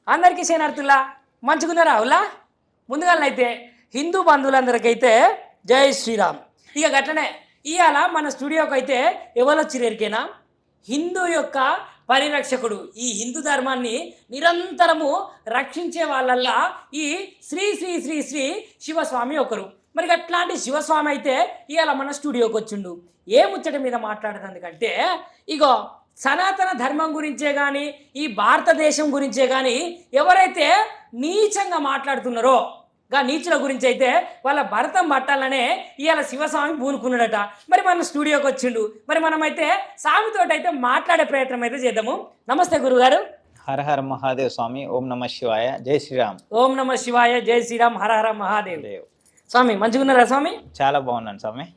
అందరికీ శనార్థుల్లా మంచుకున్నారా అవులా ముందుగానైతే హిందూ బంధువులందరికైతే జై శ్రీరామ్. ఇక గట్లనే ఇవాళ మన స్టూడియోకి అయితే ఎవరు వచ్చిరు ఎరికేనా? హిందూ యొక్క పరిరక్షకుడు, ఈ హిందూ ధర్మాన్ని నిరంతరము రక్షించే వాళ్ళల్లా ఈ శ్రీ శ్రీ శ్రీ శ్రీ శివస్వామి ఒకరు. మరి అట్లాంటి శివస్వామి అయితే ఇవాళ మన స్టూడియోకి వచ్చిండు. ఏ ముచ్చట మీద మాట్లాడేందుకంటే ఇగో సనాతన ధర్మం గురించే కానీ ఈ భారతదేశం గురించే కానీ ఎవరైతే నీచంగా మాట్లాడుతున్నారో నీచుల గురించి అయితే వాళ్ళ భరతం పట్టాలనే ఇవాళ శివస్వామి పూనుకున్నాడట. మరి మన స్టూడియోకి వచ్చిండు. మరి మనమైతే స్వామితో అయితే మాట్లాడే ప్రయత్నం అయితే చేద్దాము. నమస్తే గురుగారు. హర హర మహాదేవ్ స్వామి. ఓం నమ శివాయ. జై శ్రీరామ్. ఓం నమ శివాయ. జై శ్రీరామ్. హర హర మహాదేవ్. స్వామి మంచిగా ఉన్నారా స్వామి? చాలా బాగున్నాను స్వామి.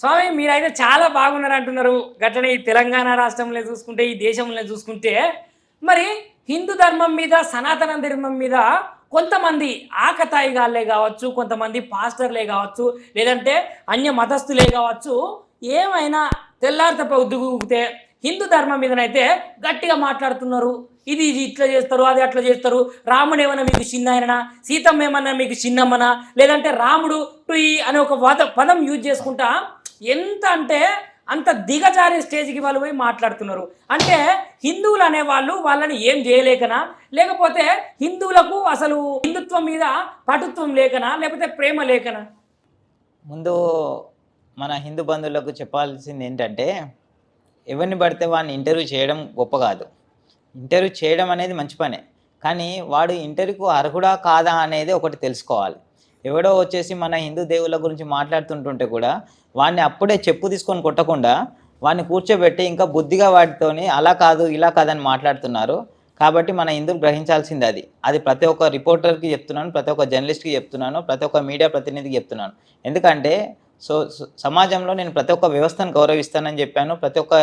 స్వామి మీరైతే చాలా బాగున్నారు అంటున్నారు. గట్లనే ఈ తెలంగాణ రాష్ట్రంలో చూసుకుంటే, ఈ దేశంలో చూసుకుంటే మరి హిందూ ధర్మం మీద, సనాతన ధర్మం మీద కొంతమంది ఆకతాయిగాళ్ళే కావచ్చు, కొంతమంది పాస్టర్లే కావచ్చు, లేదంటే అన్య మతస్థులే కావచ్చు, ఏమైనా తెల్లారిత పొద్దుగుతే హిందూ ధర్మం మీదనైతే గట్టిగా మాట్లాడుతున్నారు. ఇది ఇట్లా చేస్తారు, అది అట్లా చేస్తారు, రాముడు ఏమన్నా మీకు చిన్న ఆయననా, సీతమ్మ ఏమన్నా మీకు చిన్నమ్మనా, లేదంటే రాముడు టుయి అనే ఒక పదం యూజ్ చేసుకుంటా ఎంత అంటే అంత దిగజారే స్టేజ్కి వాళ్ళు పోయి మాట్లాడుతున్నారు. అంటే హిందువులు అనేవాళ్ళు వాళ్ళని ఏం చేయలేకనా, లేకపోతే హిందువులకు అసలు హిందుత్వం మీద పటుత్వం లేకనా, లేకపోతే ప్రేమ లేకనా? ముందు మన హిందూ బంధువులకు చెప్పాల్సింది ఏంటంటే, ఎవరిని పడితే వాడిని ఇంటర్వ్యూ చేయడం గొప్ప కాదు. ఇంటర్వ్యూ చేయడం అనేది మంచి పనే, కానీ వాడు ఇంటర్వ్యూకు అర్హుడా కాదా అనేది ఒకటి తెలుసుకోవాలి. ఎవడో వచ్చేసి మన హిందూ దేవుళ్ళ గురించి మాట్లాడుతుంటుంటే కూడా వాడిని అప్పుడే చెప్పు తీసుకొని కొట్టకుండా వాడిని కూర్చోబెట్టి ఇంకా బుద్ధిగా వాటితోని అలా కాదు ఇలా కాదని మాట్లాడుతున్నారు. కాబట్టి మన హిందువులు గ్రహించాల్సింది అది ప్రతి ఒక్క రిపోర్టర్కి చెప్తున్నాను, ప్రతి ఒక్క జర్నలిస్ట్కి చెప్తున్నాను, ప్రతి ఒక్క మీడియా ప్రతినిధికి చెప్తున్నాను. ఎందుకంటే సమాజంలో నేను ప్రతి ఒక్క వ్యవస్థను గౌరవిస్తానని చెప్పాను, ప్రతి ఒక్క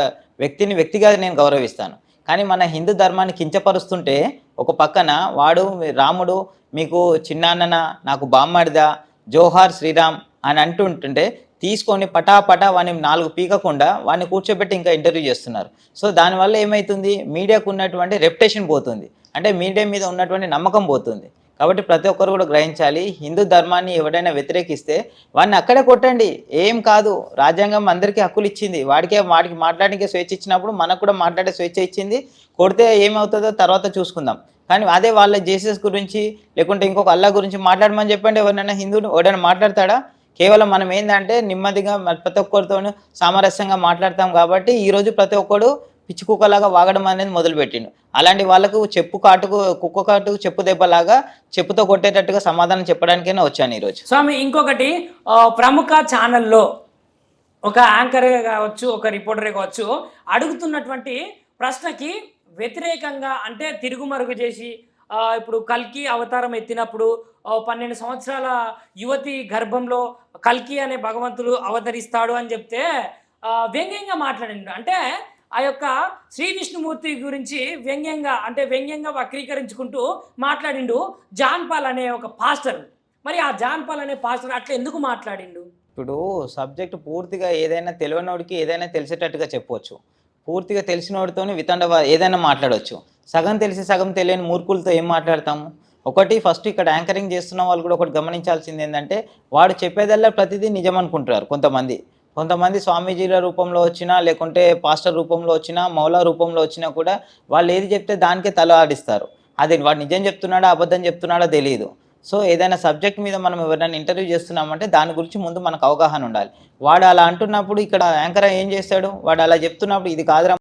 వ్యక్తిని వ్యక్తిగా నేను గౌరవిస్తాను. కానీ మన హిందూ ధర్మాన్ని కించపరుస్తుంటే ఒక పక్కన వాడు రాముడు మీకు చిన్నాన్నన, నాకు బామ్మడిదా, జోహార్ శ్రీరామ్ అని అంటుంటుంటే తీసుకొని పటాపటా వాడిని 4 పీకకుండా వాడిని కూర్చోబెట్టి ఇంకా ఇంటర్వ్యూ చేస్తున్నారు. సో దానివల్ల ఏమవుతుంది, మీడియాకు ఉన్నటువంటి రెప్యుటేషన్ పోతుంది, అంటే మీడియా మీద ఉన్నటువంటి నమ్మకం పోతుంది. కాబట్టి ప్రతి ఒక్కరు కూడా గ్రహించాలి, హిందూ ధర్మాన్ని ఎవడైనా వ్యతిరేకిస్తే వాడిని అక్కడే కొట్టండి, ఏం కాదు. రాజ్యాంగం అందరికీ హక్కులు ఇచ్చింది, వాడికి మాట్లాడడానికి స్వేచ్ఛ ఇచ్చినప్పుడు మనకు కూడా మాట్లాడే స్వేచ్ఛ ఇచ్చింది. కొడితే ఏమవుతుందో తర్వాత చూసుకుందాం. కానీ అదే వాళ్ళ జీసస్ గురించి లేకుంటే ఇంకొక అల్లా గురించి మాట్లాడమని చెప్పండి, ఎవరినైనా హిందువులు ఎవరైనా మాట్లాడతాడా? కేవలం మనం ఏంటంటే నెమ్మదిగా ప్రతి ఒక్కరితో సామరస్యంగా మాట్లాడతాం. కాబట్టి ఈరోజు ప్రతి ఒక్కడు పిచ్చి కుక్కలాగా వాగడం అనేది మొదలుపెట్టిండు. అలాంటి వాళ్ళకు కుక్క కాటుకు చెప్పు దెబ్బలాగా చెప్పుతో కొట్టేటట్టుగా సమాధానం చెప్పడానికైనా వచ్చాను ఈరోజు. స్వామి ఇంకొకటి, ప్రముఖ ఛానల్లో ఒక యాంకర్ కావచ్చు, ఒక రిపోర్టరే కావచ్చు, అడుగుతున్నటువంటి ప్రశ్నకి వ్యతిరేకంగా అంటే తిరుగుమరుగు చేసి, ఇప్పుడు కల్కి అవతారం ఎత్తినప్పుడు 12 సంవత్సరాల యువతి గర్భంలో కల్కి అనే భగవంతుడు అవతరిస్తాడు అని చెప్తే వ్యంగ్యంగా మాట్లాడిండు. అంటే ఆ యొక్క శ్రీ విష్ణుమూర్తి గురించి వ్యంగ్యంగా వక్రీకరించుకుంటూ మాట్లాడిండు జాన్ పాల్ అనే ఒక పాస్టర్. మరి ఆ జాన్ పాల్ అనే పాస్టర్ అట్లా ఎందుకు మాట్లాడిండు? ఇప్పుడు సబ్జెక్టు పూర్తిగా ఏదైనా తెలియనోడికి ఏదైనా తెలిసేటట్టుగా చెప్పవచ్చు, పూర్తిగా తెలిసినోడితో ఏదైనా మాట్లాడవచ్చు. సగం తెలిసి సగం తెలియని మూర్ఖులతో ఏం మాట్లాడతాము? ఫస్ట్ ఇక్కడ యాంకరింగ్ చేస్తున్న వాళ్ళు కూడా ఒకటి గమనించాల్సింది ఏంటంటే, వాడు చెప్పేదల్లా ప్రతిదీ నిజం అనుకుంటారు కొంతమంది స్వామీజీల రూపంలో వచ్చినా, లేకుంటే పాస్టర్ రూపంలో వచ్చినా, మౌలా రూపంలో వచ్చినా కూడా వాళ్ళు ఏది చెప్తే దానికే తల ఆడిస్తారు. అది వాడు నిజం చెప్తున్నాడా అబద్ధం చెప్తున్నాడో తెలియదు. సో ఏదైనా సబ్జెక్ట్ మీద మనం ఎవరైనా ఇంటర్వ్యూ చేస్తున్నామంటే దాని గురించి ముందు మనకు అవగాహన ఉండాలి. వాడు అలా అంటున్నప్పుడు ఇక్కడ యాంకర్ ఏం చేస్తాడు, వాడు అలా చెప్తున్నప్పుడు ఇది కాదురా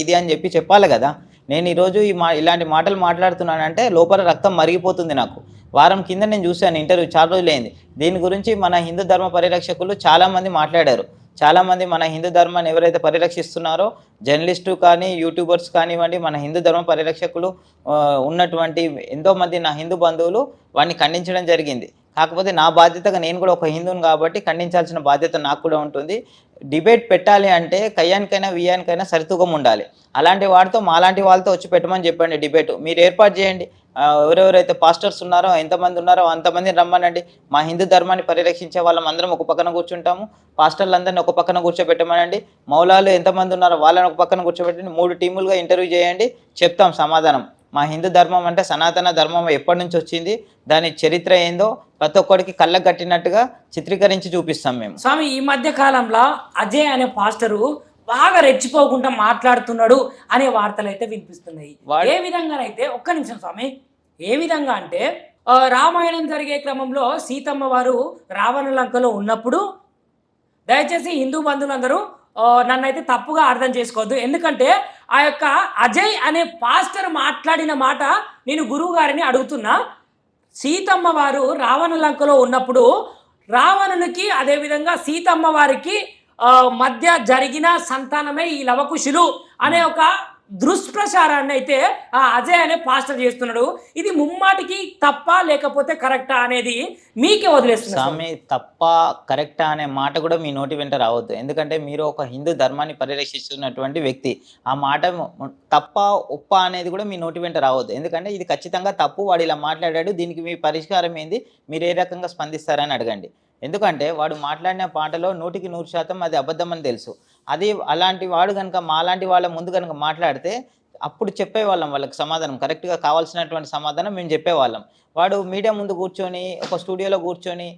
ఇది అని చెప్పాలి కదా. నేను ఈరోజు ఇలాంటి మాటలు మాట్లాడుతున్నానంటే లోపల రక్తం మరిగిపోతుంది నాకు. వారం కింద నేను చూశాను ఇంటర్వ్యూ, చాలా రోజులైంది. దీని గురించి మన హిందూ ధర్మ పరిరక్షకులు చాలామంది మాట్లాడారు. చాలామంది మన హిందూ ధర్మాన్ని ఎవరైతే పరిరక్షిస్తున్నారో జర్నలిస్టు కానీ యూట్యూబర్స్ కానివ్వండి, మన హిందూ ధర్మ పరిరక్షకులు ఉన్నటువంటి ఎంతోమంది నా హిందూ బంధువులు వాడిని ఖండించడం జరిగింది. కాకపోతే నా బాధ్యతగా నేను కూడా ఒక హిందువుని కాబట్టి ఖండించాల్సిన బాధ్యత నాకు కూడా ఉంటుంది. డిబేట్ పెట్టాలి అంటే కయ్యానికైనా వియ్యానికైనా సరితూగం ఉండాలి. అలాంటి వాడితో మాలాంటి వాళ్ళతో వచ్చి పెట్టమని చెప్పండి డిబేట్. మీరు ఏర్పాటు చేయండి, ఎవరెవరైతే పాస్టర్స్ ఉన్నారో ఎంతమంది ఉన్నారో అంతమందిని రమ్మనండి. మా హిందూ ధర్మాన్ని పరిరక్షించే వాళ్ళం అందరం ఒక పక్కన కూర్చుంటాము, పాస్టర్లందరినీ ఒక పక్కన కూర్చోబెట్టమనండి. మౌలాలు ఎంతమంది ఉన్నారో వాళ్ళని ఒక పక్కన కూర్చోబెట్టండి. 3 టీములుగా ఇంటర్వ్యూ చేయండి, చెప్తాం సమాధానం. మా హిందూ ధర్మం అంటే సనాతన ధర్మం ఎప్పటి నుంచి వచ్చింది, దాని చరిత్ర ఏందో ప్రతి ఒక్కరికి కళ్ళకు కట్టినట్టుగా చిత్రీకరించి చూపిస్తాం మేము. స్వామి ఈ మధ్య కాలంలో అజయ్ అనే పాస్టరు బాగా రెచ్చిపోకుండా మాట్లాడుతున్నాడు అనే వార్తలు అయితే వినిపిస్తున్నాయి. ఏ విధంగానైతే ఒక్క నిమిషం స్వామి, ఏ విధంగా అంటే రామాయణం జరిగే క్రమంలో సీతమ్మ వారు రావణ లంకలో ఉన్నప్పుడు దయచేసి హిందూ బంధువులందరూ నన్నైతే తప్పుగా అర్థం చేసుకోవద్దు. ఎందుకంటే ఆ యొక్క అజయ్ అనే పాస్టర్ మాట్లాడిన మాట నేను గురువు గారిని అడుగుతున్నా. సీతమ్మ వారు రావణ లంకలో ఉన్నప్పుడు రావణునికి అదేవిధంగా సీతమ్మ వారికి మధ్య జరిగిన సంతానమే ఈ లవకుశులు అనే ఒక దుష్ప్రచారాన్ని అయితే ఆ అజయ్ అనే పాస్టర్ చేస్తున్నాడు. ఇది ముమ్మాటికి తప్ప లేకపోతే కరెక్టా అనేది మీకే వదిలేస్తున్నా. స్వామి, తప్ప కరెక్టా అనే మాట కూడా మీ నోటి వెంట రావద్దు. ఎందుకంటే మీరు ఒక హిందూ ధర్మాన్ని పరిరక్షిస్తున్నటువంటి వ్యక్తి. ఆ మాట తప్ప ఒప్ప అనేది కూడా మీ నోటి వెంట రావద్దు. ఎందుకంటే ఇది ఖచ్చితంగా తప్పు, వాడు ఇలా మాట్లాడాడు, దీనికి మీ పరిష్కారం ఏంది, మీరు ఏ రకంగా స్పందిస్తారని అడగండి. ఎందుకంటే వాడు మాట్లాడిన పాటలో 100% అది అబద్ధం అని తెలుసు. అది అలాంటి వాడు కనుక మాలాంటి వాళ్ళ ముందు కనుక మాట్లాడితే అప్పుడు చెప్పేవాళ్ళం వాళ్ళకి సమాధానం, కరెక్ట్గా కావాల్సినటువంటి సమాధానం మేము చెప్పేవాళ్ళం. వాడు మీడియా ముందు కూర్చొని ఒక స్టూడియోలో కూర్చొని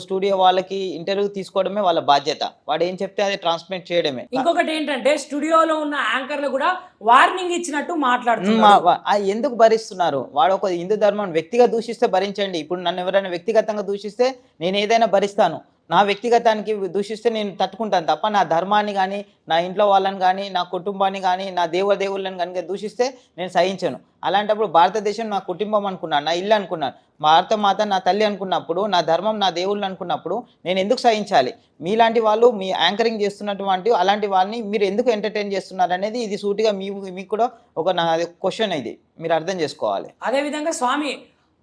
స్టూడియో వాళ్ళకి ఇంటర్వ్యూ తీసుకోవడమే వాళ్ళ బాధ్యత. వాడు ఏం చెప్తే అది ట్రాన్స్మిట్ చేయడమే. ఇంకొకటి ఏంటంటే స్టూడియోలో ఉన్న యాంకర్లు కూడా వార్నింగ్ ఇచ్చినట్టు మాట్లాడుతున్నారు. ఎందుకు భరిస్తున్నారు? వాడు ఒక హిందూ ధర్మం వ్యక్తిగా దూషిస్తే భరించండి. ఇప్పుడు నన్ను ఎవరైనా వ్యక్తిగతంగా దూషిస్తే నేను ఏదైనా భరిస్తాను. నా వ్యక్తిగతానికి దూషిస్తే నేను తట్టుకుంటాను తప్ప నా ధర్మాన్ని కానీ, నా ఇంట్లో వాళ్ళని కానీ, నా కుటుంబాన్ని కానీ, నా దేవుళ్ళని కనుక దూషిస్తే నేను సహించను. అలాంటప్పుడు భారతదేశం నా కుటుంబం అనుకున్నాను, నా ఇల్లు అనుకున్నాను, భారత మాత నా తల్లి అనుకున్నప్పుడు, నా ధర్మం నా దేవుళ్ళు అనుకున్నప్పుడు నేను ఎందుకు సహించాలి? మీలాంటి వాళ్ళు మీ యాంకరింగ్ చేస్తున్నటువంటి అలాంటి వాళ్ళని మీరు ఎందుకు ఎంటర్టైన్ చేస్తున్నారు అనేది ఇది సూటిగా మీకు కూడా ఒక నా క్వశ్చన్. ఇది మీరు అర్థం చేసుకోవాలి. అదేవిధంగా స్వామి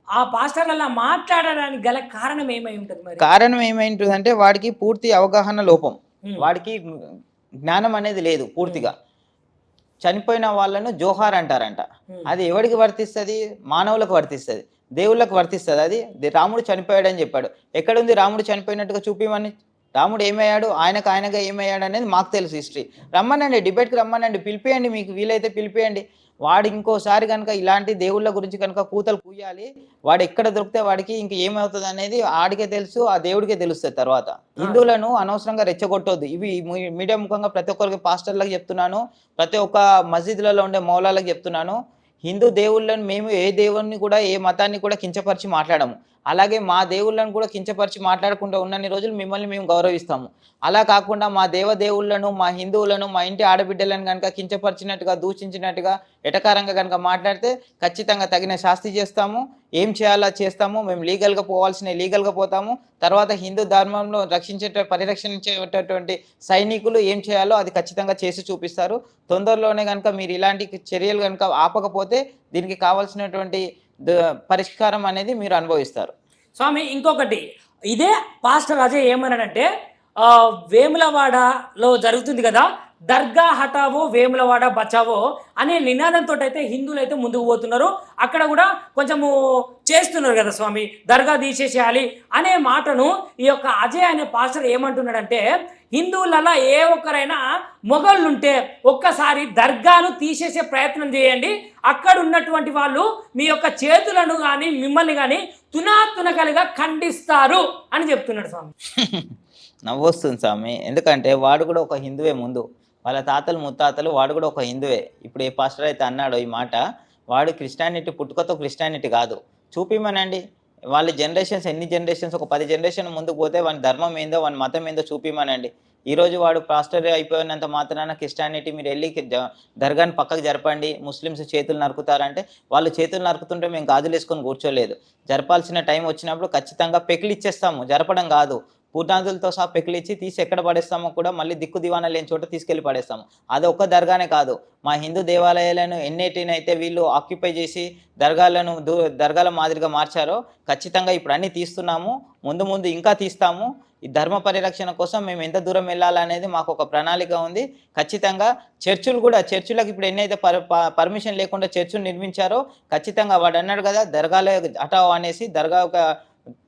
ఆ పాస్టర్ అలా మాట్లాడడానికి గల కారణం ఏమై ఉంటుంది? మరి కారణం ఏమై ఉంటుంది అంటే వాడికి పూర్తి అవగాహన లోపం, వాడికి జ్ఞానం అనేది లేదు పూర్తిగా. చనిపోయిన వాళ్ళను జోహార్ అంటారంట. అది ఎవరికి వర్తిస్తుంది? మానవులకు వర్తిస్తుంది, దేవుళ్ళకు వర్తిస్తుంది. అది రాముడు చనిపోయాడని చెప్పాడు. ఎక్కడుంది రాముడు చనిపోయినట్టుగా చూపిమని? రాముడు ఏమయ్యాడు, ఆయనగా ఏమయ్యాడు అనేది మాకు తెలుసు హిస్టరీ. రమ్మనండి, డిబేట్కి రమ్మనండి, పిలిపియండి, మీకు వీలైతే పిలిపియండి. వాడు ఇంకోసారి కనుక ఇలాంటి దేవుళ్ళ గురించి కనుక కూతలు కూయాలి, వాడు ఎక్కడ దొరికితే వాడికి ఇంక ఏమవుతుంది అనేది ఆడికే తెలుసు, ఆ దేవుడికే తెలుస్తుంది. తర్వాత హిందువులను అనవసరంగా రెచ్చగొట్టొద్దు. ఇవి మీడియా ముఖంగా ప్రతి ఒక్కరికి, పాస్టర్లకు చెప్తున్నాను, ప్రతి ఒక్క మసీదులలో ఉండే మౌలాలకు చెప్తున్నాను. హిందూ దేవుళ్ళను మేము ఏ దేవుడిని కూడా, ఏ మతాన్ని కూడా కించపరిచి మాట్లాడము. అలాగే మా దేవుళ్ళను కూడా కించపరిచి మాట్లాడకుండా ఉన్నన్ని రోజులు మిమ్మల్ని మేము గౌరవిస్తాము. అలా కాకుండా మా దేవుళ్ళను, మా హిందువులను, మా ఇంటి ఆడబిడ్డలను కనుక కించపరిచినట్టుగా, దూషించినట్టుగా, ఎటకారంగా కనుక మాట్లాడితే ఖచ్చితంగా తగిన శాస్తి చేస్తాము. ఏం చేయాలో చేస్తాము. మేము లీగల్గా పోవాల్సిన లీగల్గా పోతాము. తర్వాత హిందూ ధర్మంలో పరిరక్షించేటటువంటి సైనికులు ఏం చేయాలో అది ఖచ్చితంగా చేసి చూపిస్తారు. తొందరలోనే కనుక మీరు ఇలాంటి చర్యలు కనుక ఆపకపోతే దీనికి కావాల్సినటువంటి పరిష్కారం అనేది మీరు అనుభవిస్తారు. స్వామి ఇంకొకటి, ఇదే పాస్టర్ అజయ్ ఏమన్నాడంటే వేములవాడలో జరుగుతుంది కదా, దర్గా హటావో వేములవాడ బచావో అనే నినాదంతో అయితే హిందువులు అయితే ముందుకు పోతున్నారు. అక్కడ కూడా కొంచెము చేస్తున్నారు కదా స్వామి, దర్గా తీసేసేయాలి అనే మాటను ఈ యొక్క అజయ్ అనే పాస్టర్ ఏమంటున్నాడంటే, హిందువులలో ఏ ఒక్కరైనా మొగళ్ళుంటే ఒక్కసారి దర్గాను తీసేసే ప్రయత్నం చేయండి, అక్కడ ఉన్నటువంటి వాళ్ళు మీ యొక్క చేతులను కానీ మిమ్మల్ని కానీ తునాతునకలుగా ఖండిస్తారు అని చెప్తున్నాడు స్వామి. నవ్వొస్తుంది స్వామి. ఎందుకంటే వాడు కూడా ఒక హిందువే. ముందు వాళ్ళ తాతలు ముత్తాతలు వాడు కూడా ఒక హిందువే. ఇప్పుడు ఏ పాస్టర్ అయితే అన్నాడో ఈ మాట, వాడు క్రిస్టియానిటీ పుట్టుకతో క్రిస్టియానిటీ కాదు. చూపిమనండి. వాళ్ళ జనరేషన్స్ ఎన్ని జనరేషన్స్, ఒక 10 జనరేషన్ ముందుకు పోతే వాని ధర్మం ఏందో, వాని మతం ఏందో చూపిమనండి. ఈరోజు వాడు పాస్టర్ అయిపోయినంత మాత్రాన క్రిస్టియానిటీ మీరు వెళ్ళి దర్గాని పక్కకు జరపండి, ముస్లిమ్స్ చేతులు నరుకుతారంటే వాళ్ళు చేతులు నరుకుతుంటే మేము గాజులు వేసుకొని కూర్చోలేదు. జరపాల్సిన టైం వచ్చినప్పుడు ఖచ్చితంగా పెకిలి ఇచ్చేస్తాము, జరపడం కాదు. పూర్ణాదులతో సహా పెకిలిచ్చి తీసి ఎక్కడ పడేస్తామో కూడా మళ్ళీ దిక్కు దివానా లేని చోట తీసుకెళ్ళి పడేస్తాము. అది ఒక్క దర్గానే కాదు, మా హిందూ దేవాలయాలను ఎన్నిటినైతే వీళ్ళు ఆక్యుపై చేసి దర్గాల మాదిరిగా మార్చారో ఖచ్చితంగా ఇప్పుడు అన్నీ తీస్తున్నాము. ముందు ఇంకా తీస్తాము. ఈ ధర్మ పరిరక్షణ కోసం మేము ఎంత దూరం వెళ్ళాలనేది మాకు ఒక ప్రణాళిక ఉంది. ఖచ్చితంగా చర్చులకు ఇప్పుడు ఎన్నైతే పర్మిషన్ లేకుండా చర్చులు నిర్మించారో ఖచ్చితంగా వాడు అన్నాడు కదా, దర్గాలో హటావ్ అనేసి దర్గా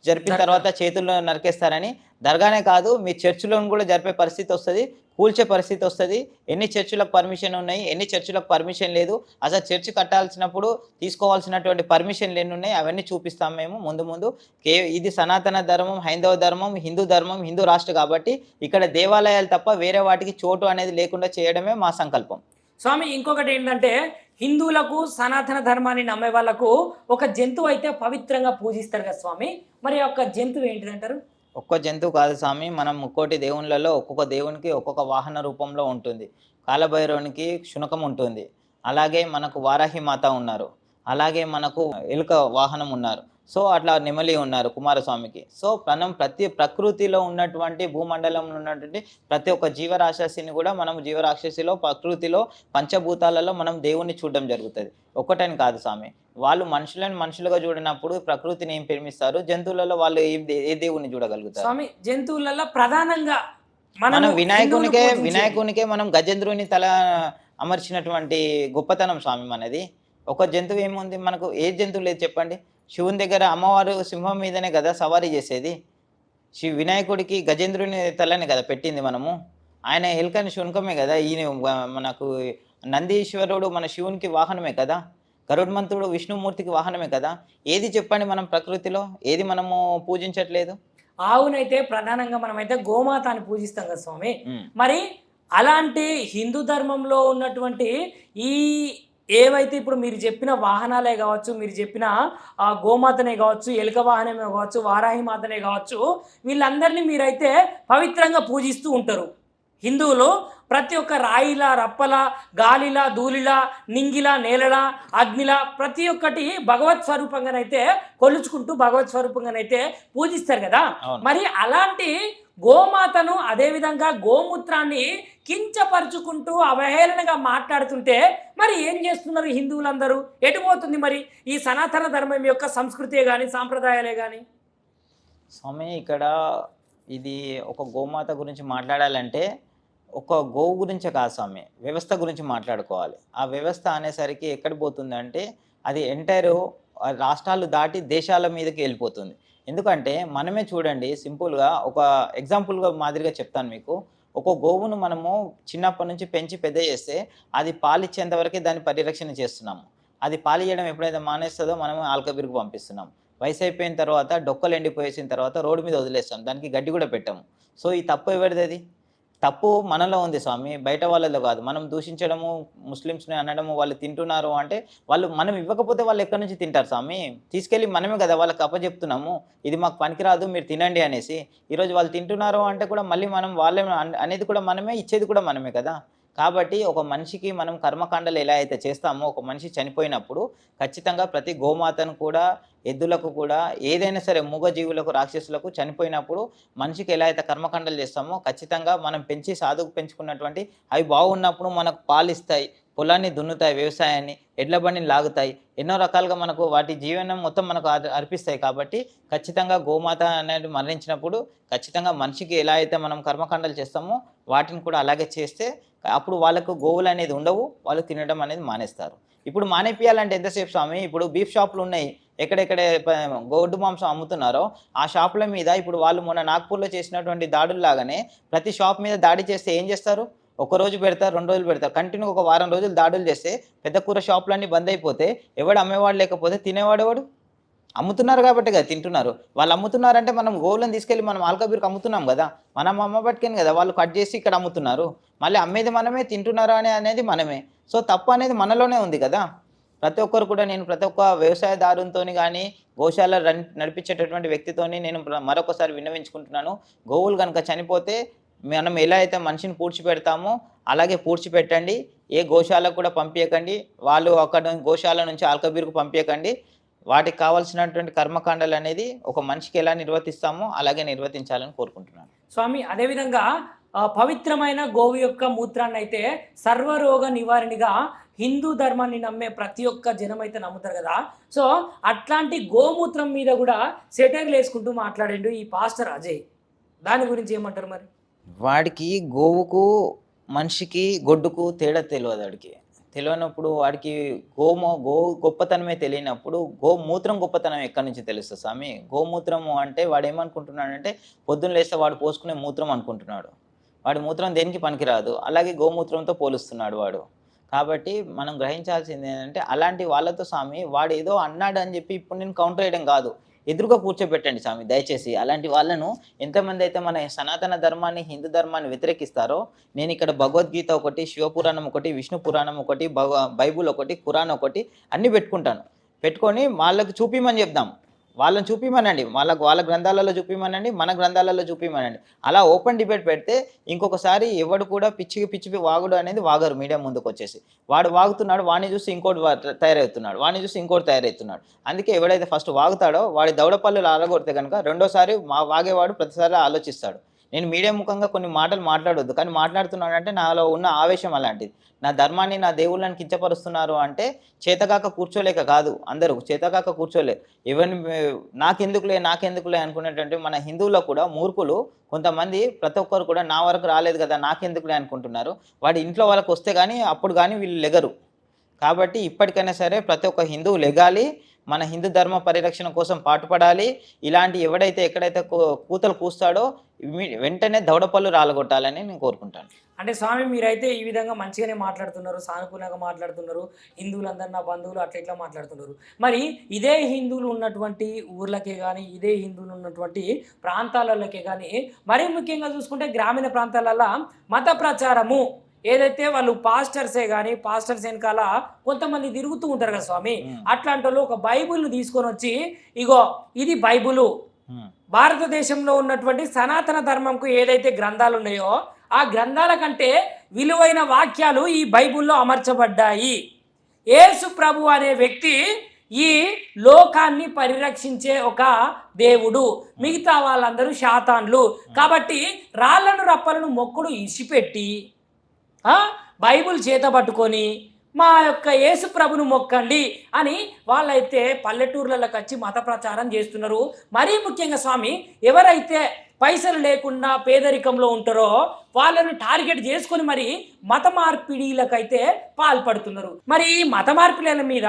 జరిపిన తర్వాత చేతుల్లో నరికేస్తారని. దర్గానే కాదు, మీ చర్చిలో కూడా జరిపే పరిస్థితి వస్తుంది. కూల్చే పరిస్థితి వస్తుంది. ఎన్ని చర్చిలకు పర్మిషన్ ఉన్నాయి, ఎన్ని చర్చిలకు పర్మిషన్ లేదు, అసలు చర్చి కట్టాల్సినప్పుడు తీసుకోవాల్సినటువంటి పర్మిషన్లు ఎన్ని ఉన్నాయి అవన్నీ చూపిస్తాం మేము ముందు ముందు. ఇది సనాతన ధర్మం, హైందవ ధర్మం, హిందూ రాష్ట్ర కాబట్టి ఇక్కడ దేవాలయాలు తప్ప వేరే వాటికి చోటు అనేది లేకుండా చేయడమే మా సంకల్పం. స్వామి ఇంకొకటి ఏంటంటే హిందువులకు సనాతన ధర్మాన్ని నమ్మే వాళ్ళకు ఒక జంతువు అయితే పవిత్రంగా పూజిస్తారు కదా స్వామి, మరి ఆ యొక్క జంతువు ఏంటిదంటారు? ఒక్క జంతువు కాదు స్వామి, మనం ముక్కోటి దేవుళ్ళలో ఒక్కొక్క దేవునికి ఒక్కొక్క వాహన రూపంలో ఉంటుంది. కాలభైరవునికి శునకం ఉంటుంది, అలాగే మనకు వారాహి మాత ఉన్నారు, అలాగే మనకు ఎలుక వాహనం ఉన్నారు, సో అట్లా నెమలి ఉన్నారు కుమారస్వామికి. సో ప్రకృతిలో ఉన్నటువంటి భూమండలంలో ఉన్నటువంటి ప్రతి ఒక్క జీవరాశిని కూడా మనం జీవరాక్షసిలో ప్రకృతిలో పంచభూతాలలో మనం దేవుణ్ణి చూడడం జరుగుతుంది. ఒక్కటని కాదు స్వామి, వాళ్ళు మనుషులుగా చూడనప్పుడు ప్రకృతిని ఏం ప్రేమిస్తారు, జంతువులలో వాళ్ళు ఏ దేవుణ్ణి చూడగలుగుతారు? స్వామి జంతువులలో ప్రధానంగా మనం వినాయకునికే మనం గజేంద్రుని తల అమర్చినటువంటి గొప్పతనం స్వామి మనది. ఒక జంతువు ఏముంది మనకు, ఏ జంతువు లేదు చెప్పండి? శివుని దగ్గర అమ్మవారు సింహం మీదనే కదా సవారీ చేసేది, వినాయకుడికి గజేంద్రుని తలని కదా పెట్టింది మనము, ఆయన ఎలుకని శునకమే కదా, ఈయన మనకు నందీశ్వరుడు మన శివునికి వాహనమే కదా, గరుడ్మంతుడు విష్ణుమూర్తికి వాహనమే కదా. ఏది చెప్పండి మనం ప్రకృతిలో ఏది మనము పూజించట్లేదు? ఆవునైతే ప్రధానంగా మనమైతే గోమాత అని పూజిస్తాం కదా స్వామి. మరి అలాంటి హిందూ ధర్మంలో ఉన్నటువంటి ఈ ఏవైతే ఇప్పుడు మీరు చెప్పిన వాహనాలే కావచ్చు, మీరు చెప్పిన గోమాతనే కావచ్చు, ఎలుక వాహనమే కావచ్చు, వారాహి మాతనే కావచ్చు, వీళ్ళందరినీ మీరైతే పవిత్రంగా పూజిస్తూ ఉంటారు. హిందువులు ప్రతి ఒక్క రాయిలా, రప్పలా, గాలిలా, ధూళిలా, నింగిలా, నేలలా, అగ్నిలా ప్రతి ఒక్కటి భగవత్ స్వరూపంగానైతే కొలుచుకుంటూ భగవత్ స్వరూపంగానైతే పూజిస్తారు కదా. మరి అలాంటి గోమాతను అదేవిధంగా గోమూత్రాన్ని కించపరుచుకుంటూ అవహేళనగా మాట్లాడుతుంటే మరి ఏం చేస్తున్నారు హిందువులందరూ? ఎటుపోతుంది మరి ఈ సనాతన ధర్మం యొక్క సంస్కృతే కానీ సాంప్రదాయాలే కానీ? స్వామి ఇక్కడ ఇది ఒక గోమాత గురించి మాట్లాడాలంటే ఒక గోవు గురించే కాదు స్వామి, వ్యవస్థ గురించి మాట్లాడుకోవాలి. ఆ వ్యవస్థ అనేసరికి ఎక్కడ పోతుందంటే అది ఎంటైర్ రాష్ట్రాలు దాటి దేశాల మీదకి వెళ్ళిపోతుంది. ఎందుకంటే మనమే చూడండి, సింపుల్గా ఒక ఎగ్జాంపుల్గా మాదిరిగా చెప్తాను మీకు. ఒక గోవును మనము చిన్నప్పటి నుంచి పెంచి పెద్ద చేస్తే అది పాలిచ్చేంత వరకే దాన్ని పరిరక్షణ చేస్తున్నాము. అది పాలియడం ఎప్పుడైతే మానేస్తుందో మనము ఆల్కబీరుకు పంపిస్తున్నాం. వయసు అయిపోయిన తర్వాత డొక్కలు ఎండిపోయేసిన తర్వాత రోడ్డు మీద వదిలేస్తాం, దానికి గడ్డి కూడా పెట్టాము. సో ఈ తప్పు ఎవరిది? అది తప్పు మనలో ఉంది స్వామి, బయట వాళ్ళలో కాదు. మనం దూషించడము, ముస్లిమ్స్ని అనడము, వాళ్ళు తింటున్నారు అంటే మనం ఇవ్వకపోతే వాళ్ళు ఎక్కడి నుంచి తింటారు స్వామి? తీసుకెళ్ళి మనమే కదా వాళ్ళకి అప్పచెప్తున్నాము, ఇది మాకు పనికిరాదు మీరు తినండి అనేసి. ఈరోజు వాళ్ళు తింటున్నారు అంటే కూడా మళ్ళీ మనం వాళ్ళే అనేది కూడా మనమే, ఇచ్చేది కూడా మనమే కదా. కాబట్టి ఒక మనిషికి మనం కర్మకాండలు ఎలా అయితే చేస్తామో, ఒక మనిషి చనిపోయినప్పుడు ఖచ్చితంగా ప్రతి గోమాతను కూడా, ఎద్దులకు కూడా, ఏదైనా సరే మూగజీవులకు, రాక్షసులకు చనిపోయినప్పుడు మనిషికి ఎలా అయితే కర్మకాండలు చేస్తామో ఖచ్చితంగా మనం పెంచి సాధుకు పెంచుకున్నటువంటి అవి బాగున్నప్పుడు మనకు పాలిస్తాయి, పొలాన్ని దున్నుతాయి, వ్యవసాయాన్ని, ఎడ్ల బండిని లాగుతాయి, ఎన్నో రకాలుగా మనకు వాటి జీవనం మొత్తం మనకు అర్పిస్తాయి. కాబట్టి ఖచ్చితంగా గోమాత అనేది మరణించినప్పుడు ఖచ్చితంగా మనిషికి ఎలా అయితే మనం కర్మకాండలు చేస్తామో వాటిని కూడా అలాగే చేస్తే అప్పుడు వాళ్ళకు గోవులు అనేది ఉండవు, వాళ్ళు తినడం అనేది మానేస్తారు. ఇప్పుడు మానేపియాలంటే ఎంతసేపు స్వామి? ఇప్పుడు బీఫ్ షాపులు ఉన్నాయి, ఎక్కడెక్కడ గొడ్డు మాంసం అమ్ముతున్నారో ఆ షాపుల మీద ఇప్పుడు వాళ్ళు మొన్న నాగ్పూర్లో చేసినటువంటి దాడుల్లాగానే ప్రతి షాప్ మీద దాడి చేస్తే ఏం చేస్తారు? ఒకరోజు పెడతారు, 2 రోజులు పెడతారు, కంటిన్యూ ఒక వారం రోజులు దాడులు చేస్తే పెద్ద కూర షాపులన్నీ బంద్ అయిపోతే ఎవడు అమ్మేవాడు లేకపోతే తినేవాడు ఎవడు? అమ్ముతున్నారు కాబట్టి కదా తింటున్నారు. వాళ్ళు అమ్ముతున్నారంటే మనం గోవులను తీసుకెళ్ళి మనం ఆల్కబీర్కి అమ్ముతున్నాం కదా, మనం అమ్మబట్టుకని కదా వాళ్ళు కట్ చేసి ఇక్కడ అమ్ముతున్నారు. మళ్ళీ అమ్మేది మనమే, తింటున్నారు అనేది మనమే. సో తప్పు అనేది మనలోనే ఉంది కదా. ప్రతి ఒక్కరు కూడా, నేను ప్రతి ఒక్క వ్యవసాయదారునితో కానీ గోశాల నడిపించేటటువంటి వ్యక్తితోని నేను మరొకసారి విన్నవించుకుంటున్నాను, గోవులు కనుక చనిపోతే మనం ఎలా అయితే మనిషిని పూడ్చిపెడతామో అలాగే పూడ్చిపెట్టండి. ఏ గోశాలకు కూడా పంపించకండి, వాళ్ళు అక్కడ గోశాల నుంచి ఆల్కబీర్కు పంపించకండి. వాటికి కావాల్సినటువంటి కర్మకాండలు అనేది ఒక మనిషికి ఎలా నిర్వర్తిస్తామో అలాగే నిర్వర్తించాలని కోరుకుంటున్నాను స్వామి. అదేవిధంగా పవిత్రమైన గోవు యొక్క మూత్రాన్ని అయితే సర్వరోగ నివారణగా హిందూ ధర్మాన్ని నమ్మే ప్రతి ఒక్క జనం అయితే నమ్ముతారు కదా. సో అట్లాంటి గోమూత్రం మీద కూడా సెటైర్లు వేసుకుంటూ మాట్లాడిండు ఈ పాస్టర్ అజయ్. దాని గురించి ఏమంటారు మరి? వాడికి గోవుకు మనిషికి గొడ్డుకు తేడా తెలియదు. తెలియనప్పుడు వాడికి గో గొప్పతనమే తెలియనప్పుడు గోమూత్రం గొప్పతనం ఎక్కడి నుంచి తెలుస్తుంది స్వామి? గోమూత్రము అంటే వాడు ఏమనుకుంటున్నాడంటే పొద్దున్న లేస్తే వాడు పోసుకునే మూత్రం అనుకుంటున్నాడు. వాడి మూత్రం దేనికి పనికిరాదు. అలాగే గోమూత్రంతో పోలుస్తున్నాడు వాడు. కాబట్టి మనం గ్రహించాల్సింది ఏంటంటే, అలాంటి వాళ్ళతో స్వామి వాడేదో అన్నాడని చెప్పి ఇప్పుడు నేను కౌంటర్ చేయడం కాదు. ఎదురుగా కూర్చోబెట్టండి స్వామి దయచేసి. అలాంటి వాళ్ళను ఎంతమందైతే మన సనాతన ధర్మాన్ని, హిందూ ధర్మాన్ని వ్యతిరేకిస్తారో, నేనిక్కడ భగవద్గీత ఒకటి, శివపురాణం ఒకటి, విష్ణు పురాణం ఒకటి, బైబుల్ ఒకటి, ఖురాన్ ఒకటి అన్నీ పెట్టుకుంటాను. పెట్టుకొని వాళ్ళకి చూపిమని చెప్దాం. వాళ్ళని చూపిమనండి. వాళ్ళ గ్రంథాలలో చూపిమనండి, మన గ్రంథాలలో చూపిమనండి. అలా ఓపెన్ డిబేట్ పెడితే ఇంకొకసారి ఎవడు కూడా పిచ్చికి పిచ్చికి వాగుడు అనేది వాగరు మీడియా ముందుకొచ్చేసి. వాడు వాగుతున్నాడు, వాడిని చూసి ఇంకోటి తయారవుతున్నాడు. వాడిని చూసి ఇంకోటి తయారవుతున్నాడు. అందుకే ఎవడైతే ఫస్ట్ వాగుతాడో వాడి దవడపల్లులు అలగొడితే గనుక రెండోసారి వాగేవాడు ప్రతిసారి ఆలోచిస్తాడు. నేను మీడియా ముఖంగా కొన్ని మాటలు మాట్లాడొద్దు. కానీ మాట్లాడుతున్నానంటే నాలో ఉన్న ఆవేశం అలాంటిది. నా ధర్మాన్ని, నా దేవుళ్ళని కించపరుస్తున్నారు అంటే చేతకాక కూర్చోలేక కాదు. అందరూ చేతకాక కూర్చోలేరు. ఎవరిని నాకెందుకులే అనుకునేటువంటి మన హిందువులో కూడా మూర్ఖులు కొంతమంది ప్రతి ఒక్కరు కూడా నా వరకు రాలేదు కదా నాకెందుకులే అనుకుంటున్నారు. వాడి ఇంట్లో వాళ్ళకి వస్తే కానీ అప్పుడు కానీ వీళ్ళు లెగరు. కాబట్టి ఇప్పటికైనా సరే ప్రతి ఒక్క హిందువు లెగాలి. మన హిందూ ధర్మ పరిరక్షణ కోసం పాటుపడాలి. ఇలాంటి ఎవడైతే ఎక్కడైతే కూతలు కూస్తాడో వెంటనే దవడపళ్ళు రాలగొట్టాలని నేను కోరుకుంటాను. అంటే స్వామి మీరైతే ఈ విధంగా మంచిగానే మాట్లాడుతున్నారు, సానుకూలంగా మాట్లాడుతున్నారు, హిందువులందరూ నా బంధువులు అట్లా ఇట్లా మాట్లాడుతున్నారు. మరి ఇదే హిందువులు ఉన్నటువంటి ఊర్లకే కానీ, ఇదే హిందువులు ఉన్నటువంటి ప్రాంతాలకే కానీ, మరీ ముఖ్యంగా చూసుకుంటే గ్రామీణ ప్రాంతాలలో మత ప్రచారము ఏదైతే వాళ్ళు పాస్టర్సే కానీ పాస్టర్స్ వెనకాల కొంతమంది తిరుగుతూ ఉంటారు కదా స్వామి, అట్లాంటి వాళ్ళు ఒక బైబుల్ను తీసుకొని వచ్చి ఇగో ఇది బైబులు, భారతదేశంలో ఉన్నటువంటి సనాతన ధర్మంకు ఏదైతే గ్రంథాలు ఉన్నాయో ఆ గ్రంథాల కంటే విలువైన వాక్యాలు ఈ బైబుల్లో అమర్చబడ్డాయి. యేసు ప్రభు అనే వ్యక్తి ఈ లోకాన్ని పరిరక్షించే ఒక దేవుడు, మిగతా వాళ్ళందరూ శాతాన్లు. కాబట్టి రాళ్లను రప్పలను మొక్కుడు ఇసిపెట్టి బైబుల్ చేత పట్టుకొని మా యొక్క యేసు ప్రభును మొక్కండి అని వాళ్ళైతే పల్లెటూర్లలోకి వచ్చి మత ప్రచారం చేస్తున్నారు. మరీ ముఖ్యంగా స్వామి ఎవరైతే పైసలు లేకుండా పేదరికంలో ఉంటారో వాళ్ళని టార్గెట్ చేసుకొని మరి మత మార్పిడిలకైతే పాల్పడుతున్నారు. మరి ఈ మత మార్పిడిల మీద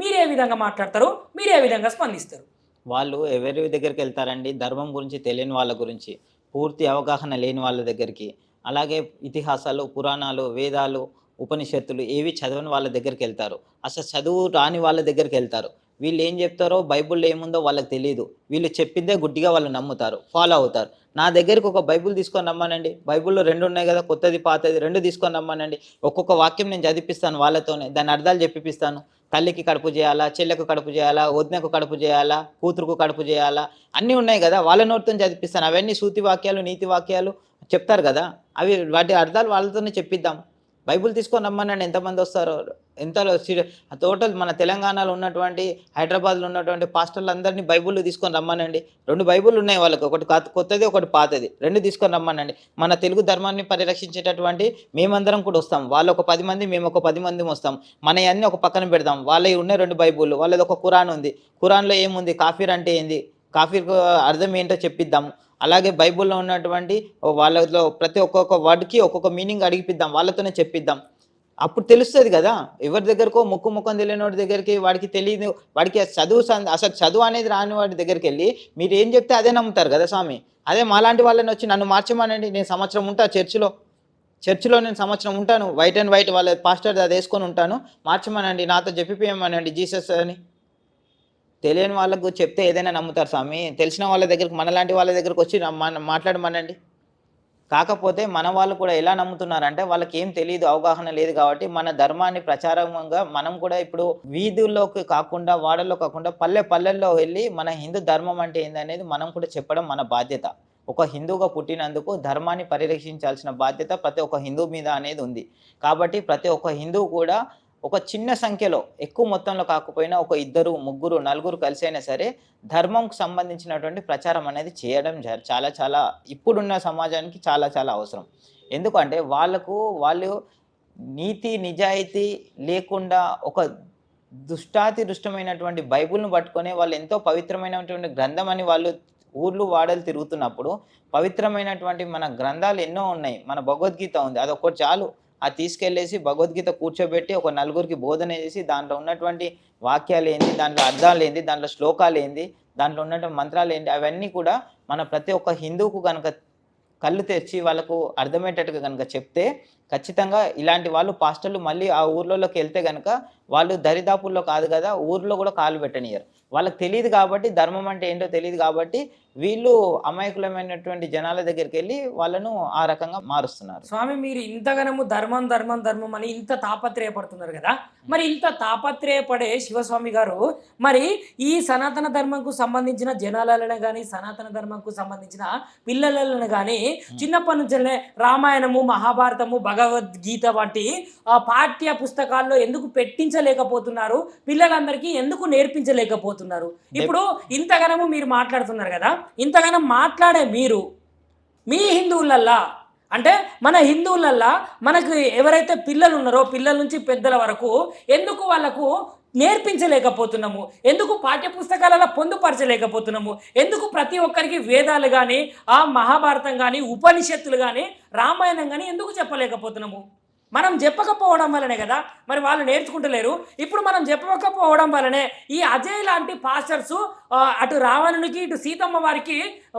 మీరే విధంగా మాట్లాడతారు, మీరే విధంగా స్పందిస్తారు? వాళ్ళు ఎవరి దగ్గరికి వెళ్తారండి? ధర్మం గురించి తెలియని వాళ్ళ గురించి, పూర్తి అవగాహన లేని వాళ్ళ దగ్గరికి, అలాగే ఇతిహాసాలు, పురాణాలు, వేదాలు, ఉపనిషత్తులు ఏవి చదవని వాళ్ళ దగ్గరికి వెళ్తారు. అసలు చదువు రాని వాళ్ళ దగ్గరికి వెళ్తారు. వీళ్ళు ఏం చెప్తారో బైబుల్లో ఏముందో వాళ్ళకి తెలియదు. వీళ్ళు చెప్పిందే గుడ్డిగా వాళ్ళు నమ్ముతారు, ఫాలో అవుతారు. నా దగ్గరికి ఒక బైబుల్ తీసుకొని రమ్మనండి. బైబుల్లో 2 ఉన్నాయి కదా, కొత్తది పాతది 2 తీసుకొని రమ్మనండి. ఒక్కొక్క వాక్యం నేను చదివిపిస్తాను వాళ్ళతోనే, దాని అర్థాలు చెప్పిస్తాను. తల్లికి కడుపు చేయాలా, చెల్లెకు కడుపు చేయాలా, వదినకు కడుపు చేయాలా, కూతురుకు కడుపు చేయాలా, అన్నీ ఉన్నాయి కదా, వాళ్ళ నోటితో చదివిపిస్తాను. అవన్నీ సూతి వాక్యాలు, నీతి వాక్యాలు చెప్తారు కదా, అవి వాటి అర్థాలు వాళ్ళతోనే చెప్పిద్దాం. బైబుల్ తీసుకొని రమ్మనండి. ఎంతమంది వస్తారో, టోటల్ మన తెలంగాణలో ఉన్నటువంటి, హైదరాబాద్లో ఉన్నటువంటి పాస్టర్లు అందరినీ బైబుల్ తీసుకొని రమ్మనండి. 2 బైబుల్ ఉన్నాయి వాళ్ళకి, ఒకటి కొత్తది ఒకటి పాతది, 2 తీసుకొని రమ్మనండి. మన తెలుగు ధర్మాన్ని పరిరక్షించేటటువంటి మేమందరం కూడా వస్తాం. వాళ్ళు ఒక 10 మంది, మేము ఒక 10 మంది వస్తాం. మన అన్నీ ఒక పక్కన పెడదాం. వాళ్ళవి ఉన్నాయి 2 బైబుల్, వాళ్ళది ఒక ఖురాన్ ఉంది. ఖురాన్లో ఏముంది, కాఫీర్ అంటే ఏంది, కాఫీర్కు అర్థం ఏంటో చెప్పిద్దాం. అలాగే బైబుల్లో ఉన్నటువంటి వాళ్ళలో ప్రతి ఒక్కొక్క వర్డ్కి ఒక్కొక్క మీనింగ్ అడిగిపిద్దాం, వాళ్ళతోనే చెప్పిద్దాం. అప్పుడు తెలుస్తుంది కదా. ఎవరి దగ్గరకో ముఖం తెలియని వాడి దగ్గరికి, వాడికి తెలియదు, వాడికి అసలు చదువు అనేది రాని వాడి దగ్గరికి వెళ్ళి మీరు ఏం చెప్తే అదే నమ్ముతారు కదా స్వామి. అదే మాలాంటి వాళ్ళని వచ్చి నన్ను మార్చమనండి, నేను సంవత్సరం ఉంటా చర్చిలో నేను సంవత్సరం ఉంటాను, వైట్ అండ్ వైట్ వాళ్ళ పాస్టర్ అది వేసుకొని ఉంటాను, మార్చమనండి, నాతో చెప్పిపోయమనండి జీసస్ అని. తెలియని వాళ్ళకు చెప్తే ఏదైనా నమ్ముతారు స్వామి. తెలిసిన వాళ్ళ దగ్గరికి, మనలాంటి వాళ్ళ దగ్గరికి వచ్చి మాట్లాడమనండి. కాకపోతే మన వాళ్ళు కూడా ఎలా నమ్ముతున్నారంటే వాళ్ళకి ఏం తెలియదు, అవగాహన లేదు. కాబట్టి మన ధర్మాన్ని ప్రచారంగా మనం కూడా ఇప్పుడు వీధుల్లోకి కాకుండా, వాడల్లో కాకుండా పల్లెల్లో వెళ్ళి మన హిందూ ధర్మం అంటే ఏందనేది మనం కూడా చెప్పడం మన బాధ్యత. ఒక హిందువుగా పుట్టినందుకు ధర్మాన్ని పరిరక్షించాల్సిన బాధ్యత ప్రతి ఒక్క హిందువు మీద అనేది ఉంది. కాబట్టి ప్రతి ఒక్క హిందువు కూడా ఒక చిన్న సంఖ్యలో, ఎక్కువ మొత్తంలో కాకపోయినా ఒక 2, 3, 4 కలిసి అయినా సరే ధర్మంకు సంబంధించినటువంటి ప్రచారం అనేది చేయడం చాలా ఇప్పుడున్న సమాజానికి చాలా అవసరం. ఎందుకంటే వాళ్ళు నీతి నిజాయితీ లేకుండా ఒక దుష్టమైనటువంటి బైబుల్ను పట్టుకొని వాళ్ళు ఎంతో పవిత్రమైనటువంటి గ్రంథం అని వాళ్ళు ఊర్లు వాడలు తిరుగుతున్నప్పుడు, పవిత్రమైనటువంటి మన గ్రంథాలు ఎన్నో ఉన్నాయి. మన భగవద్గీత ఉంది, అదొక్కటి చాలు. అది తీసుకెళ్ళేసి భగవద్గీత కూర్చోబెట్టి ఒక నలుగురికి బోధన చేసి దాంట్లో ఉన్నటువంటి వాక్యాలు ఏంది, దాంట్లో అర్థాలు ఏంది, దాంట్లో శ్లోకాలు ఏంది, దాంట్లో ఉన్నటువంటి మంత్రాలు ఏంటి, అవన్నీ కూడా మన ప్రతి ఒక్క హిందువుకు కనుక కళ్ళు తెరిచి వాళ్ళకు అర్థమయ్యేటట్టుగా కనుక చెప్తే ఖచ్చితంగా ఇలాంటి వాళ్ళు పాస్టర్లు మళ్ళీ ఆ ఊర్లలోకి వెళ్తే గనుక వాళ్ళు దరిదాపుల్లో కాదు కదా, ఊర్లో కూడా కాలు పెట్టనియ్యరు. వాళ్ళకి తెలీదు కాబట్టి, ధర్మం అంటే ఏంటో తెలీదు కాబట్టి, వీళ్ళు అమాయకులమైనటువంటి జనాల దగ్గరికెళ్ళి వాళ్ళను ఆ రకంగా మారుస్తున్నారు. స్వామి మీరు ఇంతగనము ధర్మం, ధర్మం, ధర్మం అని ఇంత తాపత్రయపడుతున్నారు గదా! మరి ఇంత తాపత్రయపడే శివస్వామి గారు, మరి ఈ సనాతన ధర్మంకు సంబంధించిన జనాలను గాని, సనాతన ధర్మంకు సంబంధించిన పిల్లలను గాని చిన్నప్పటి నుంచెల్నే రామాయణము, మహాభారతము, భగవద్గీత వంటి పాఠ్య పుస్తకాల్లో ఎందుకు పెట్టించలేకపోతున్నారు? పిల్లలందరికీ ఎందుకు నేర్పించలేకపోతున్నారు? ఇప్పుడు ఇంతగనము మీరు మాట్లాడుతున్నారు గదా! ఇంతగనం మాట్లాడే మీరు, మీ హిందువులల్లా అంటే మన హిందువులల్లా మనకు ఎవరైతే పిల్లలు ఉన్నారో పిల్లల నుంచి పెద్దల వరకు ఎందుకు వాళ్ళకు నేర్పించలేకపోతున్నాము? ఎందుకు పాఠ్యపుస్తకాలలో పొందుపరచలేకపోతున్నాము? ఎందుకు ప్రతి ఒక్కరికి వేదాలు కానీ ఆ మహాభారతం కానీ ఉపనిషత్తులు కానీ రామాయణం కానీ ఎందుకు చెప్పలేకపోతున్నాము? మనం చెప్పకపోవడం వల్లనే కదా మరి వాళ్ళు నేర్చుకుంటలేరు. ఇప్పుడు మనం చెప్పకపోవడం వల్లనే ఈ అజయ్ లాంటి పాస్టర్స్ అటు రావణునికి ఇటు సీతమ్మ వారికి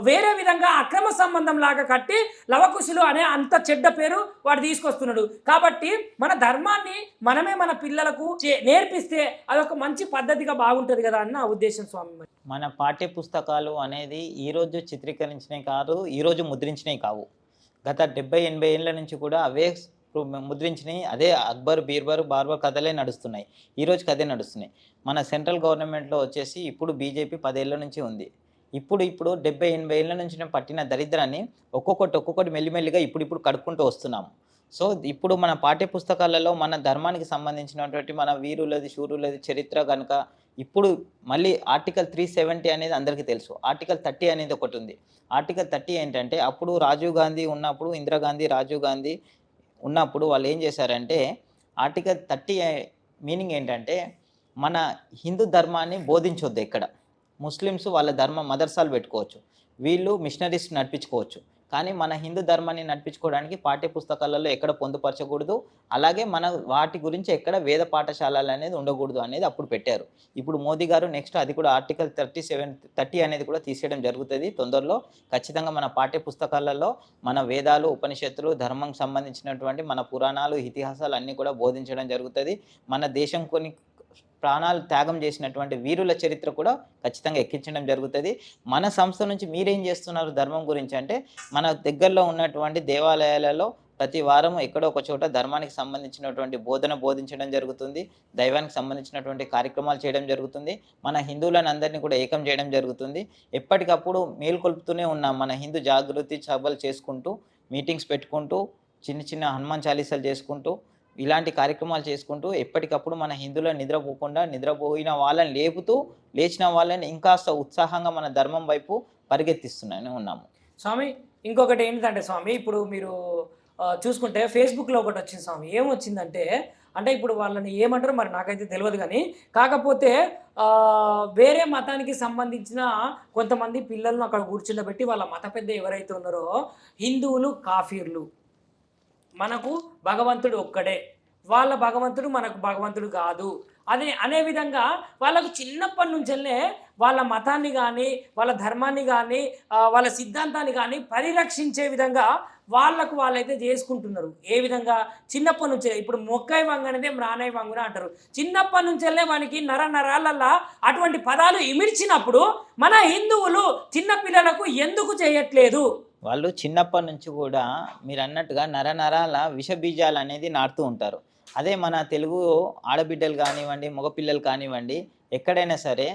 వేరే విధంగా అక్రమ సంబంధం లాగా కట్టి లవకుశులు అనే అంత చెడ్డ పేరు వాడు తీసుకొస్తున్నాడు. కాబట్టి మన ధర్మాన్ని మనమే మన పిల్లలకు నేర్పిస్తే అదొక మంచి పద్ధతిగా బాగుంటుంది కదా అన్న ఉద్దేశం స్వామి. మన పాఠ్య పుస్తకాలు అనేది ఈరోజు చిత్రీకరించినవి కాదు, ఈరోజు ముద్రించినవి కావు. గత 70-80 ఏళ్ళ నుంచి కూడా అవే ముద్రించినవి, అదే అక్బర్, బీర్బర్, బార్బర్ కథలే నడుస్తున్నాయి. ఈరోజుకి అదే నడుస్తున్నాయి. మన సెంట్రల్ గవర్నమెంట్లో వచ్చేసి ఇప్పుడు బీజేపీ 10 ఏళ్ళ నుంచి ఉంది. ఇప్పుడు 70-80 ఏళ్ళ నుంచి పట్టిన దరిద్రాన్ని ఒక్కొక్కటి మెల్లిమెల్లిగా ఇప్పుడు కడుక్కుంటూ వస్తున్నాము. సో ఇప్పుడు మన పాఠ్య పుస్తకాలలో మన ధర్మానికి సంబంధించినటువంటి మన వీరులది శూరులది చరిత్ర కనుక ఇప్పుడు మళ్ళీ ఆర్టికల్ 370 అనేది అందరికీ తెలుసు. ఆర్టికల్ 30 అనేది ఒకటి ఉంది. ఆర్టికల్ 30 ఏంటంటే అప్పుడు రాజీవ్ గాంధీ ఉన్నప్పుడు, ఇందిరాగాంధీ, రాజీవ్ గాంధీ ఉన్నప్పుడు వాళ్ళు ఏం చేశారంటే ఆర్టికల్ 30 మీనింగ్ ఏంటంటే మన హిందూ ధర్మాన్ని బోధించొద్దు ఎక్కడ. ముస్లిమ్స్ వాళ్ళ మదర్సాలు పెట్టుకోవచ్చు, వీళ్ళు మిషనరీస్ నడిపించుకోవచ్చు. కానీ మన హిందూ ధర్మాన్ని నడిపించుకోవడానికి పాఠ్య పుస్తకాలలో ఎక్కడ పొందుపరచకూడదు. అలాగే మన వాటి గురించి ఎక్కడ వేద పాఠశాలలు అనేది ఉండకూడదు అనేది అప్పుడు పెట్టారు. ఇప్పుడు మోదీ గారు నెక్స్ట్ అది కూడా ఆర్టికల్ 30 అనేది కూడా తీసేయడం జరుగుతుంది తొందరలో. ఖచ్చితంగా మన పాఠ్య పుస్తకాలలో మన వేదాలు, ఉపనిషత్తులు, ధర్మం సంబంధించినటువంటి మన పురాణాలు, ఇతిహాసాలు అన్నీ కూడా బోధించడం జరుగుతుంది. మన దేశం కొన్ని ప్రాణాలు త్యాగం చేసినటువంటి వీరుల చరిత్ర కూడా ఖచ్చితంగా ఎక్కించడం జరుగుతుంది. మన సంస్థ నుంచి మీరేం చేస్తున్నారు ధర్మం గురించి అంటే మన దగ్గరలో ఉన్నటువంటి దేవాలయాలలో ప్రతి వారం ఎక్కడో ఒక చోట ధర్మానికి సంబంధించినటువంటి బోధించడం జరుగుతుంది. దైవానికి సంబంధించినటువంటి కార్యక్రమాలు చేయడం జరుగుతుంది. మన హిందువులను అందరినీ కూడా ఏకం చేయడం జరుగుతుంది. ఎప్పటికప్పుడు మేల్కొల్పుతూనే ఉన్నాం. మన హిందూ జాగృతి సభలు చేసుకుంటూ, మీటింగ్స్ పెట్టుకుంటూ, చిన్న హనుమాన్ చాలీసాలు చేసుకుంటూ, ఇలాంటి కార్యక్రమాలు చేసుకుంటూ ఎప్పటికప్పుడు మన హిందువులను నిద్రపోకుండా, నిద్రపోయిన వాళ్ళని లేపుతూ, లేచిన వాళ్ళని ఇంకాస్త ఉత్సాహంగా మన ధర్మం వైపు పరిగెత్తిస్తూనే ఉన్నాము. స్వామి ఇంకొకటి ఏంటంటే స్వామి ఇప్పుడు మీరు చూసుకుంటే ఫేస్బుక్లో ఒకటి వచ్చింది స్వామి. ఏమొచ్చిందంటే అంటే ఇప్పుడు వాళ్ళని ఏమంటారో మరి నాకైతే తెలియదు కానీ కాకపోతే వేరే మతానికి సంబంధించిన కొంతమంది పిల్లలను అక్కడ కూర్చుండబెట్టి వాళ్ళ మత పెద్ద ఎవరైతే ఉన్నారో హిందువులు కాఫీర్లు, మనకు భగవంతుడు ఒక్కడే, వాళ్ళ భగవంతుడు మనకు భగవంతుడు కాదు అనే విధంగా వాళ్ళకు చిన్నప్పటి నుంచెల్లే వాళ్ళ మతాన్ని కానీ వాళ్ళ ధర్మాన్ని కానీ వాళ్ళ సిద్ధాంతాన్ని కానీ పరిరక్షించే విధంగా వాళ్ళైతే చేసుకుంటున్నారు. ఏ విధంగా చిన్నప్పటి నుంచే ఇప్పుడు మొక్కై వంగనేదే మ్రానై వంగున అంటారు. చిన్నప్పటి నుంచెల్లే వానికి నరాలల్లా అటువంటి పదాలు ఇమిడ్చినప్పుడు మన హిందువులు చిన్నపిల్లలకు ఎందుకు చేయట్లేదు? వాళ్ళు చిన్నప్పటి నుంచి కూడా మీరు అన్నట్టుగా నరాల విషబీజాలు అనేది నాటుతూ ఉంటారు. అదే మన తెలుగు ఆడబిడ్డలు కానివ్వండి, మగపిల్లలు కానివ్వండి, ఎక్కడైనా సరే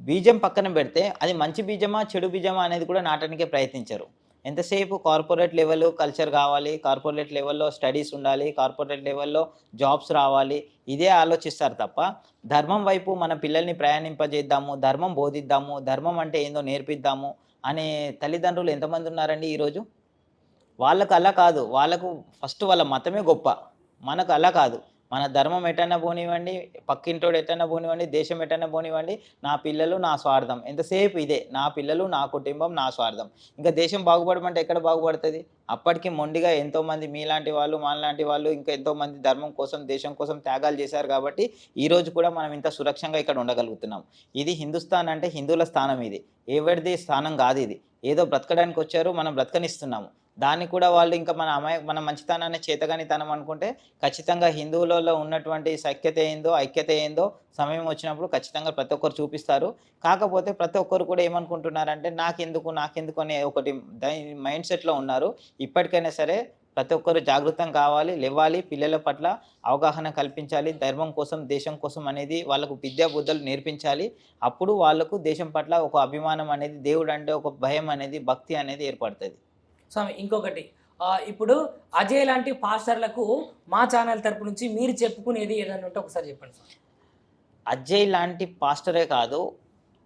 బీజం పక్కన పెడితే అది మంచి బీజమా చెడు బీజమా అనేది కూడా నాటడానికే ప్రయత్నించరు. ఎంతసేపు కార్పొరేట్ లెవెల్ కల్చర్ కావాలి, కార్పొరేట్ లెవెల్లో స్టడీస్ ఉండాలి, కార్పొరేట్ లెవెల్లో జాబ్స్ రావాలి, ఇదే ఆలోచిస్తారు తప్ప ధర్మం వైపు మన పిల్లల్ని ప్రయాణింపజేద్దాము, ధర్మం బోధిద్దాము, ధర్మం అంటే ఏందో నేర్పిద్దాము అనే తల్లిదండ్రులు ఎంతమంది ఉన్నారండి ఈరోజు? వాళ్ళకు అలా కాదు. వాళ్ళకు ఫస్ట్ వాళ్ళ మతమే గొప్ప. మనకు అలా కాదు. మన ధర్మం ఎటన్నా పోనివ్వండి, పక్కింటోడు ఎటన్నా పోనివ్వండి, దేశం ఎటన్నా పోనివ్వండి, నా పిల్లలు నా స్వార్థం. ఎంతసేపు ఇదే నా పిల్లలు, నా కుటుంబం, నా స్వార్థం. ఇంకా దేశం బాగుపడమంటే ఎక్కడ బాగుపడుతుంది? అప్పటికి మొండిగా ఎంతోమంది మీలాంటి వాళ్ళు, మనలాంటి వాళ్ళు ఇంకా ఎంతోమంది ధర్మం కోసం, దేశం కోసం త్యాగాలు చేశారు కాబట్టి ఈరోజు కూడా మనం ఇంత సురక్షంగా ఇక్కడ ఉండగలుగుతున్నాం. ఇది హిందుస్థాన్ అంటే హిందువుల స్థానం. ఇది ఎవరిది స్థానం కాదు. ఇది ఏదో బ్రతకడానికి వచ్చారు, మనం బ్రతకనిస్తున్నాము. దాన్ని కూడా వాళ్ళు ఇంకా మన మంచితనాన్ని చేతగానితనం అనుకుంటే ఖచ్చితంగా హిందువులలో ఉన్నటువంటి సఖ్యత ఏందో, ఐక్యత ఏందో సమయం వచ్చినప్పుడు ఖచ్చితంగా ప్రతి ఒక్కరు చూపిస్తారు. కాకపోతే ప్రతి ఒక్కరు కూడా ఏమనుకుంటున్నారంటే నాకెందుకు అనే ఒకటి మైండ్ సెట్‌లో ఉన్నారు. ఇప్పటికైనా సరే ప్రతి ఒక్కరు జాగృతం కావాలి, లెవ్వాలి, పిల్లల పట్ల అవగాహన కల్పించాలి. ధర్మం కోసం, దేశం కోసం అనేది వాళ్ళకు విద్యా బుద్ధులు నేర్పించాలి. అప్పుడు వాళ్ళకు దేశం పట్ల ఒక అభిమానం అనేది, దేవుడంటే ఒక భయం అనేది, భక్తి అనేది ఏర్పడతది. స్వామి ఇంకొకటి ఇప్పుడు అజయ్ లాంటి పాస్టర్లకు మా ఛానల్ తరపు నుంచి మీరు చెప్పుకునేది ఏదైనా ఉంటే ఒకసారి చెప్పండి స్వామి. అజయ్ లాంటి పాస్టరే కాదు,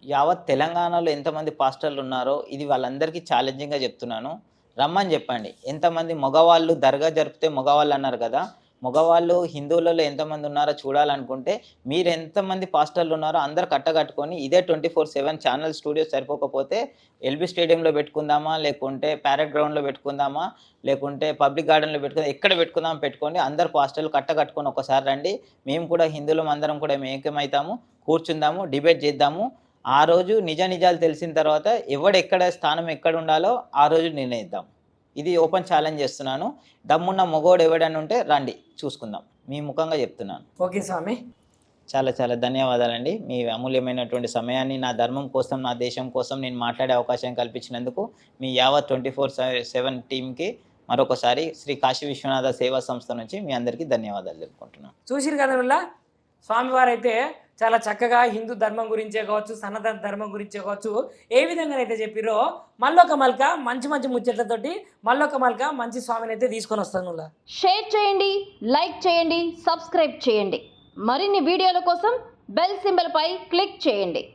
యావత్ తెలంగాణలో ఎంతమంది పాస్టర్లు ఉన్నారో ఇది వాళ్ళందరికీ ఛాలెంజింగ్‌గా చెప్తున్నాను. రమ్మని చెప్పండి. ఎంతమంది మగవాళ్ళు దర్గా జరిపితే మగవాళ్ళు అన్నారు కదా! మగవాళ్ళు హిందువులలో ఎంతమంది ఉన్నారో చూడాలనుకుంటే మీరు ఎంతమంది పాస్టర్లు ఉన్నారో అందరూ కట్టకట్టుకొని ఇదే 24/7 ఛానల్ స్టూడియో సరిపోకపోతే ఎల్బీ స్టేడియంలో పెట్టుకుందామా, లేకుంటే ప్యారెడ్ గ్రౌండ్‌లో పెట్టుకుందామా, లేకుంటే పబ్లిక్ గార్డెన్‌లో పెట్టుకుందాం, ఎక్కడ పెట్టుకుందాం పెట్టుకోండి. అందరు పాస్టర్లు కట్టకట్టుకొని ఒకసారి రండి. మేము కూడా హిందువులం అందరం కూడా ఏకమైతాము, కూర్చుందాము, డిబేట్ చేద్దాము. ఆ రోజు నిజాలు తెలిసిన తర్వాత ఎవడెక్కడ స్థానం ఎక్కడ ఉండాలో ఆ రోజు నిర్ణయిద్దాం. ఇది ఓపెన్ ఛాలెంజ్ చేస్తున్నాను. దమ్మున్న మొగోడు ఎవడైనా ఉంటే రండి చూసుకుందాం. మీ ముఖంగా చెప్తున్నాను. ఓకే స్వామి. చాలా చాలా ధన్యవాదాలండి. మీ అమూల్యమైనటువంటి సమయాన్ని నా ధర్మం కోసం, నా దేశం కోసం నేను మాట్లాడే అవకాశం కల్పించినందుకు మీ యావత్ 24/7 టీమ్‌కి మరొకసారి శ్రీ కాశీ విశ్వనాథ సేవా సంస్థ నుంచి మీ అందరికీ ధన్యవాదాలు తెలుపుకుంటున్నాను. చూసిరు కదా స్వామివారైతే చాలా చక్కగా హిందూ ధర్మం గురించే కావచ్చు, సనాతన ధర్మం గురించే కావచ్చు, ఏ విధంగానైతే చెప్పిరో మళ్ళొక మల్క మంచి మంచి ముచ్చట్లతోటి మళ్ళొక మల్క మంచి స్వామిని అయితే తీసుకొని వస్తాను. షేర్ చేయండి, లైక్ చేయండి, సబ్స్క్రైబ్ చేయండి. మరిన్ని వీడియోల కోసం బెల్ సింబల్ పై క్లిక్ చేయండి.